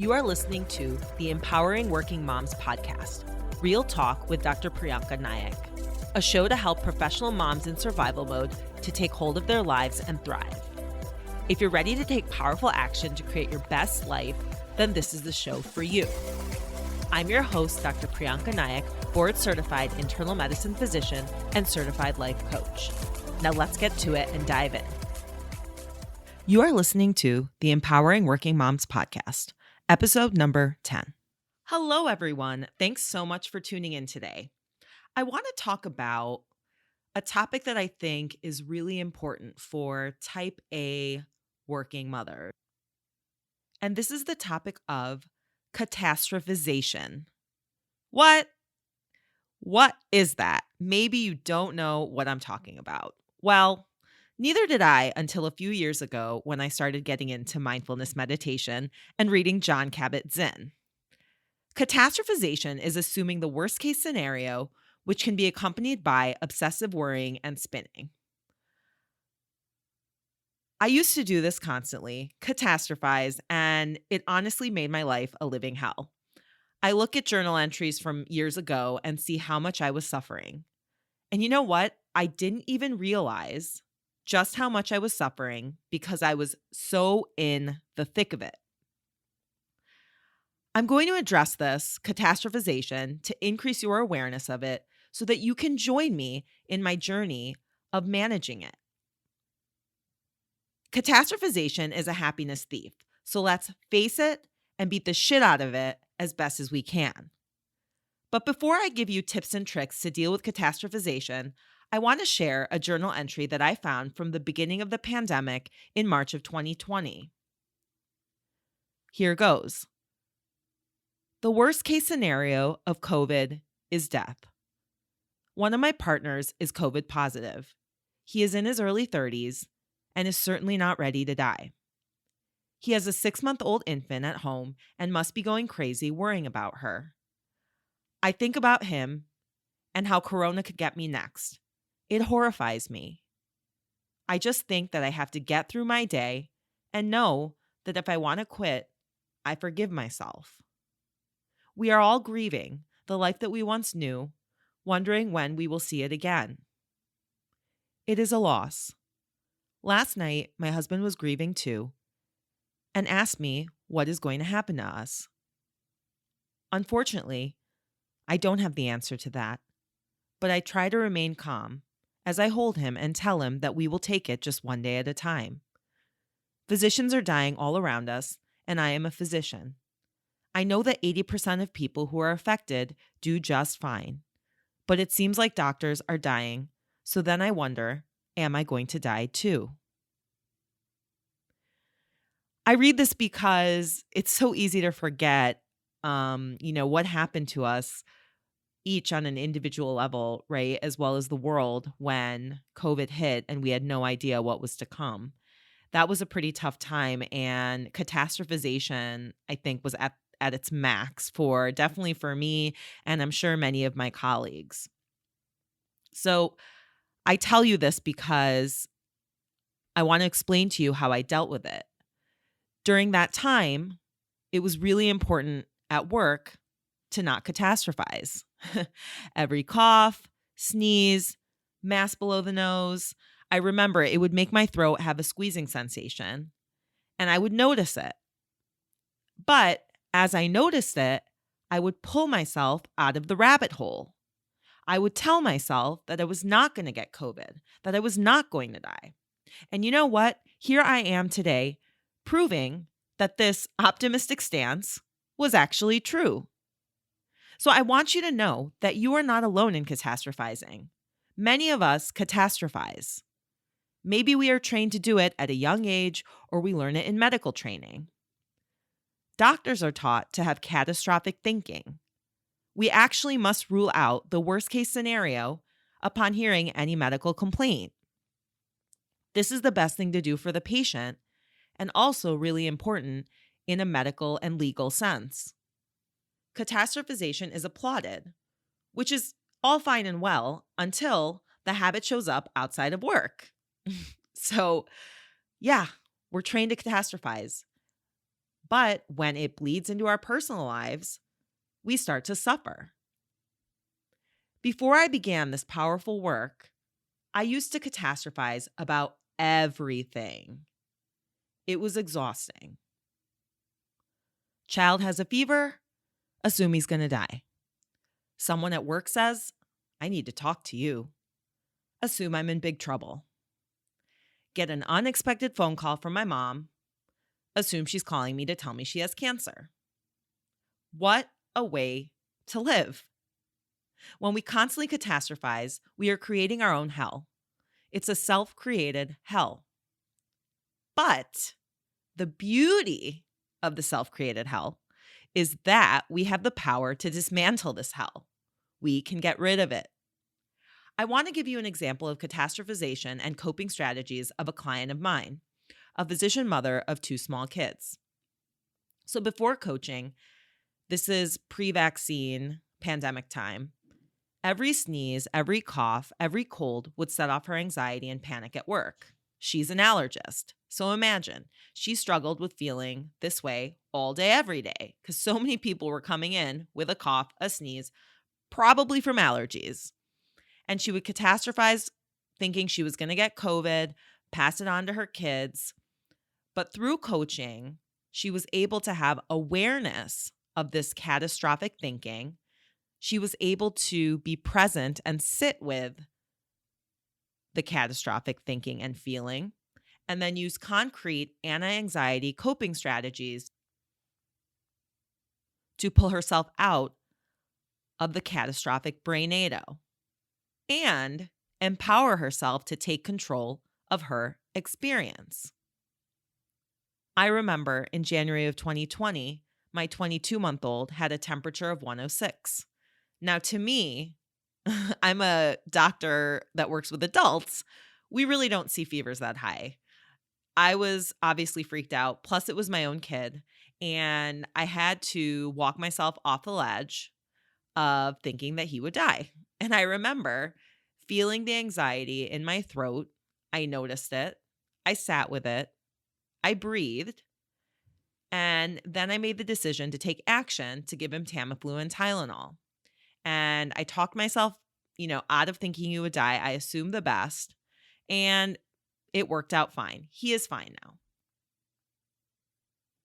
You are listening to the Empowering Working Moms podcast, Real Talk with Dr. Prianca Nayak, a show to help professional moms in survival mode to take hold of their lives and thrive. If you're ready to take powerful action to create your best life, then this is the show for you. I'm your host, Dr. Prianca Nayak, board-certified internal medicine physician and certified life coach. Now let's get to it and dive in. You are listening to the Empowering Working Moms podcast, episode number 10. Hello, everyone. Thanks so much for tuning in today. I want to talk about a topic that I think is really important for type A working mothers. And this is the topic of catastrophization. What is that? Maybe you don't know what I'm talking about. Well, neither did I until a few years ago when I started getting into mindfulness meditation and reading Jon Kabat Zinn. Catastrophization is assuming the worst case scenario, which can be accompanied by obsessive worrying and spinning. I used to do this constantly, catastrophize, and it honestly made my life a living hell. I look at journal entries from years ago and see how much I was suffering. And you know what? I didn't even realize just how much I was suffering because I was so in the thick of it. I'm going to address this catastrophization to increase your awareness of it so that you can join me in my journey of managing it. Catastrophization is a happiness thief, so let's face it and beat the shit out of it as best as we can. But before I give you tips and tricks to deal with catastrophization, I want to share a journal entry that I found from the beginning of the pandemic in March of 2020. Here goes. The worst case scenario of COVID is death. One of my partners is COVID positive. He is in his early 30s and is certainly not ready to die. He has a 6-month-old infant at home and must be going crazy worrying about her. I think about him and how Corona could get me next. It horrifies me. I just think that I have to get through my day and know that if I want to quit, I forgive myself. We are all grieving the life that we once knew, wondering when we will see it again. It is a loss. Last night, my husband was grieving too and asked me what is going to happen to us. Unfortunately, I don't have the answer to that, but I try to remain calm as I hold him and tell him that we will take it just one day at a time. Physicians are dying all around us, and I am a physician. I know that 80% of people who are affected do just fine, but it seems like doctors are dying, so then I wonder, am I going to die too? I read this because it's so easy to forget, what happened to us each on an individual level, right? As well as the world when COVID hit and we had no idea what was to come. That was a pretty tough time, and catastrophization, I think, was at its max definitely for me, and I'm sure many of my colleagues. So I tell you this because I want to explain to you how I dealt with it. During that time, it was really important at work to not catastrophize. Every cough, sneeze, mask below the nose, I remember it would make my throat have a squeezing sensation, and I would notice it. But as I noticed it, I would pull myself out of the rabbit hole. I would tell myself that I was not going to get COVID, that I was not going to die. And you know what? Here I am today, proving that this optimistic stance was actually true. So I want you to know that you are not alone in catastrophizing. Many of us catastrophize. Maybe we are trained to do it at a young age, or we learn it in medical training. Doctors are taught to have catastrophic thinking. We actually must rule out the worst case scenario upon hearing any medical complaint. This is the best thing to do for the patient, and also really important in a medical and legal sense. Catastrophization is applauded, which is all fine and well until the habit shows up outside of work. So, yeah, we're trained to catastrophize. But when it bleeds into our personal lives, we start to suffer. Before I began this powerful work, I used to catastrophize about everything. It was exhausting. Child has a fever, assume he's going to die. Someone at work says, I need to talk to you. Assume I'm in big trouble. Get an unexpected phone call from my mom. Assume she's calling me to tell me she has cancer. What a way to live. When we constantly catastrophize, we are creating our own hell. It's a self-created hell. But the beauty of the self-created hell is that we have the power to dismantle this hell. We can get rid of it. I want to give you an example of catastrophization and coping strategies of a client of mine, a physician mother of 2 small kids. So before coaching, this is pre-vaccine pandemic time, every sneeze, every cough, every cold would set off her anxiety and panic at work. She's an allergist. So imagine, she struggled with feeling this way all day, every day, because so many people were coming in with a cough, a sneeze, probably from allergies. And she would catastrophize thinking she was going to get COVID, pass it on to her kids. But through coaching, she was able to have awareness of this catastrophic thinking. She was able to be present and sit with the catastrophic thinking and feeling, and then use concrete anti-anxiety coping strategies to pull herself out of the catastrophic brainado and empower herself to take control of her experience. I remember in January of 2020, my 22-month-old had a temperature of 106. Now, to me, I'm a doctor that works with adults. We really don't see fevers that high. I was obviously freaked out. Plus, it was my own kid. And I had to walk myself off the ledge of thinking that he would die. And I remember feeling the anxiety in my throat. I noticed it. I sat with it. I breathed. And then I made the decision to take action to give him Tamiflu and Tylenol. And I talked myself, out of thinking he would die. I assumed the best. And it worked out fine. He is fine now.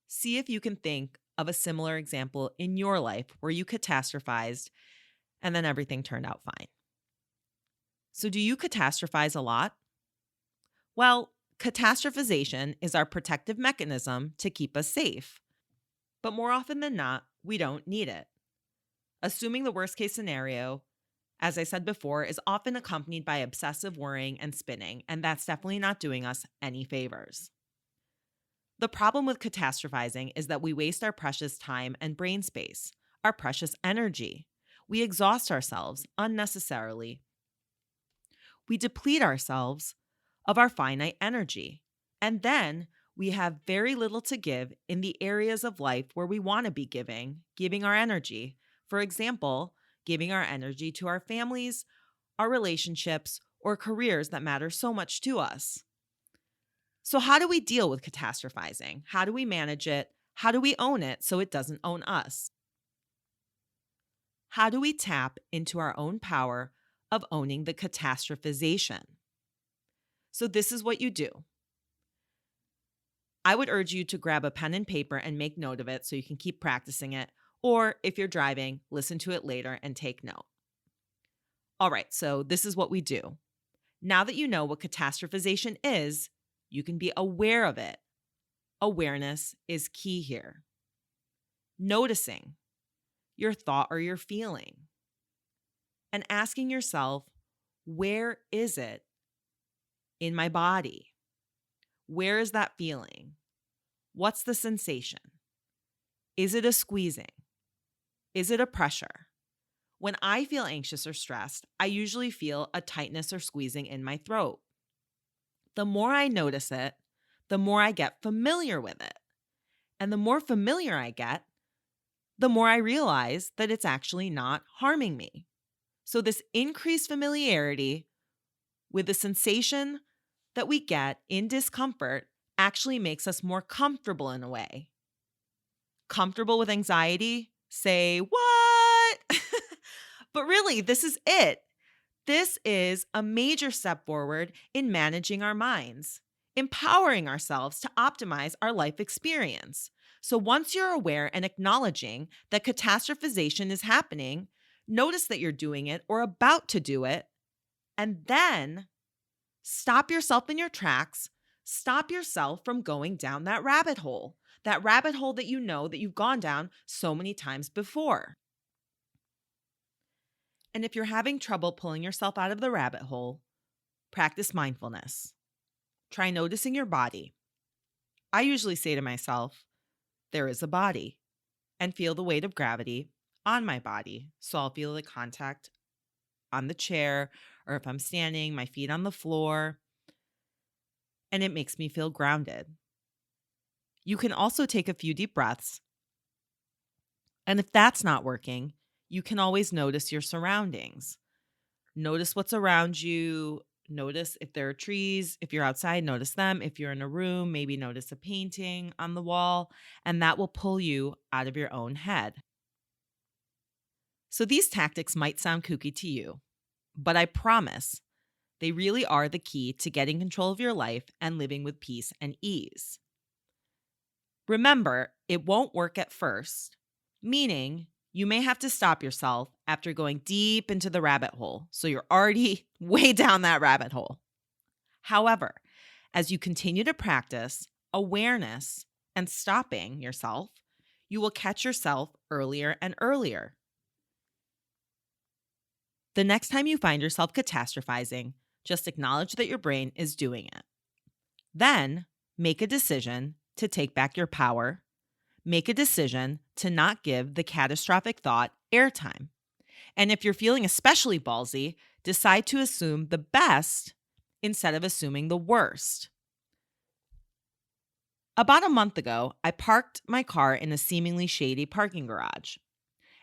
See if you can think of a similar example in your life where you catastrophized and then everything turned out fine. So do you catastrophize a lot? Well, catastrophization is our protective mechanism to keep us safe. But more often than not, we don't need it. Assuming the worst case scenario, as I said before, is often accompanied by obsessive worrying and spinning, and that's definitely not doing us any favors. The problem with catastrophizing is that we waste our precious time and brain space, our precious energy. We exhaust ourselves unnecessarily. We deplete ourselves of our finite energy, and then we have very little to give in the areas of life where we want to be giving our energy. For example, giving our energy to our families, our relationships, or careers that matter so much to us. So how do we deal with catastrophizing? How do we manage it? How do we own it so it doesn't own us? How do we tap into our own power of owning the catastrophization? So this is what you do. I would urge you to grab a pen and paper and make note of it so you can keep practicing it. Or if you're driving, listen to it later and take note. All right, so this is what we do. Now that you know what catastrophization is, you can be aware of it. Awareness is key here. Noticing your thought or your feeling and asking yourself, where is it in my body? Where is that feeling? What's the sensation? Is it a squeezing? Is it a pressure? When I feel anxious or stressed, I usually feel a tightness or squeezing in my throat. The more I notice it, the more I get familiar with it. And the more familiar I get, the more I realize that it's actually not harming me. So this increased familiarity with the sensation that we get in discomfort actually makes us more comfortable in a way. comfortable with anxiety, say, "What?" But really, this is it. This is a major step forward in managing our minds, empowering ourselves to optimize our life experience. So once you're aware and acknowledging that catastrophization is happening, notice that you're doing it or about to do it, and then stop yourself in your tracks. Stop yourself from going down that rabbit hole that you know that you've gone down so many times before. And if you're having trouble pulling yourself out of the rabbit hole, practice mindfulness. Try noticing your body. I usually say to myself, there is a body, and feel the weight of gravity on my body. So I'll feel the contact on the chair, or if I'm standing, my feet on the floor, and it makes me feel grounded. You can also take a few deep breaths. And if that's not working, you can always notice your surroundings. Notice what's around you. Notice if there are trees. If you're outside, notice them. If you're in a room, maybe notice a painting on the wall, and that will pull you out of your own head. So these tactics might sound kooky to you, but I promise they really are the key to getting control of your life and living with peace and ease. Remember, it won't work at first, meaning you may have to stop yourself after going deep into the rabbit hole, so you're already way down that rabbit hole. However, as you continue to practice awareness and stopping yourself, you will catch yourself earlier and earlier. The next time you find yourself catastrophizing, just acknowledge that your brain is doing it. Then make a decision to take back your power. Make a decision to not give the catastrophic thought airtime. And if you're feeling especially ballsy, decide to assume the best instead of assuming the worst. About a month ago, I parked my car in a seemingly shady parking garage.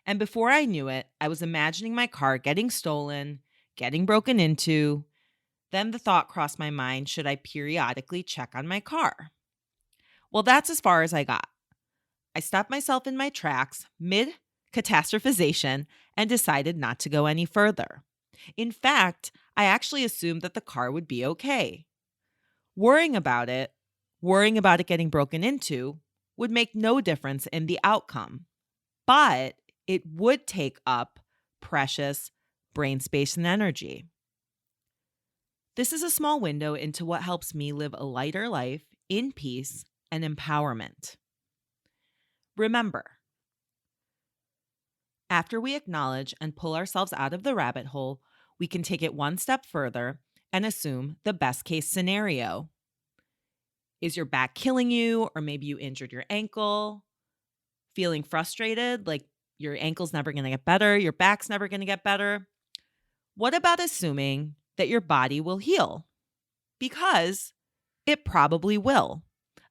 And before I knew it, I was imagining my car getting stolen, getting broken into. Then the thought crossed my mind, should I periodically check on my car? Well, that's as far as I got. I stopped myself in my tracks mid-catastrophization and decided not to go any further. In fact, I actually assumed that the car would be okay. Worrying about it getting broken into, would make no difference in the outcome, but it would take up precious brain space and energy. This is a small window into what helps me live a lighter life in peace and empowerment. Remember, after we acknowledge and pull ourselves out of the rabbit hole, we can take it one step further and assume the best case scenario. Is your back killing you, or maybe you injured your ankle? Feeling frustrated, like your ankle's never going to get better, your back's never going to get better? What about assuming that your body will heal? Because it probably will.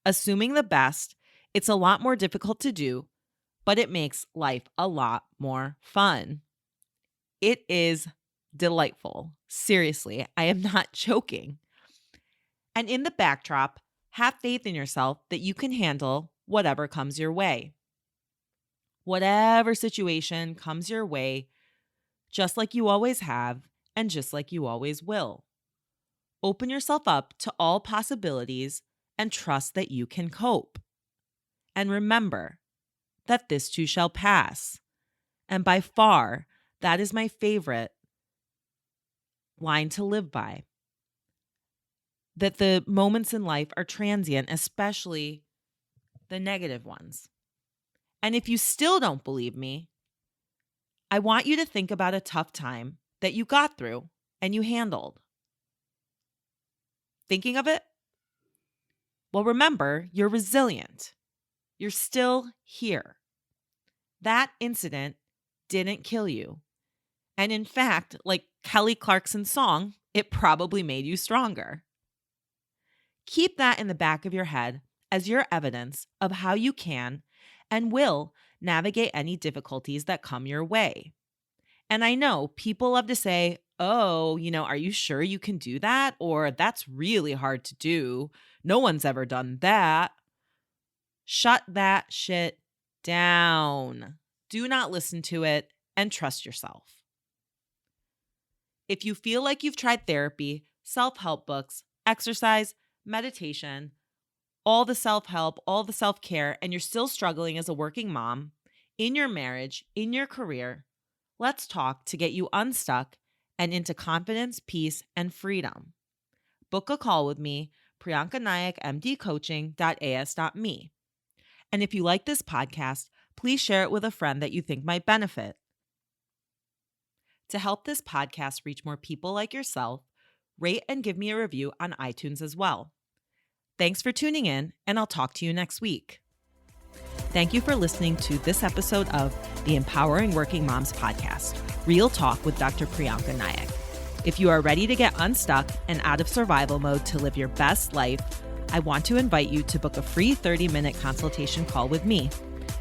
Assuming the best, it's a lot more difficult to do, but it makes life a lot more fun. It is delightful. Seriously, I am not joking. And in the backdrop, have faith in yourself that you can handle whatever comes your way. Whatever situation comes your way, just like you always have and just like you always will. Open yourself up to all possibilities and trust that you can cope. And remember that this too shall pass. And by far, that is my favorite line to live by. That the moments in life are transient, especially the negative ones. And if you still don't believe me, I want you to think about a tough time that you got through and you handled. Thinking of it? Well, remember, you're resilient. You're still here. That incident didn't kill you. And in fact, like Kelly Clarkson's song, it probably made you stronger. Keep that in the back of your head as your evidence of how you can and will navigate any difficulties that come your way. And I know people love to say, oh, are you sure you can do that? Or that's really hard to do. No one's ever done that. Shut that shit down. Do not listen to it and trust yourself. If you feel like you've tried therapy, self-help books, exercise, meditation, all the self-help, all the self-care, and you're still struggling as a working mom, in your marriage, in your career, let's talk to get you unstuck and into confidence, peace, and freedom. Book a call with me, Prianca Nayak, mdcoaching.as.me. And if you like this podcast, please share it with a friend that you think might benefit. To help this podcast reach more people like yourself, rate and give me a review on iTunes as well. Thanks for tuning in, and I'll talk to you next week. Thank you for listening to this episode of the Empowering Working Moms podcast, Real Talk with Dr. Prianca Nayak. If you are ready to get unstuck and out of survival mode to live your best life, I want to invite you to book a free 30-minute consultation call with me.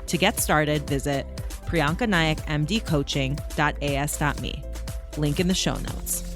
To get started, visit PriancaNayakMDCoaching.as.me. Link in the show notes.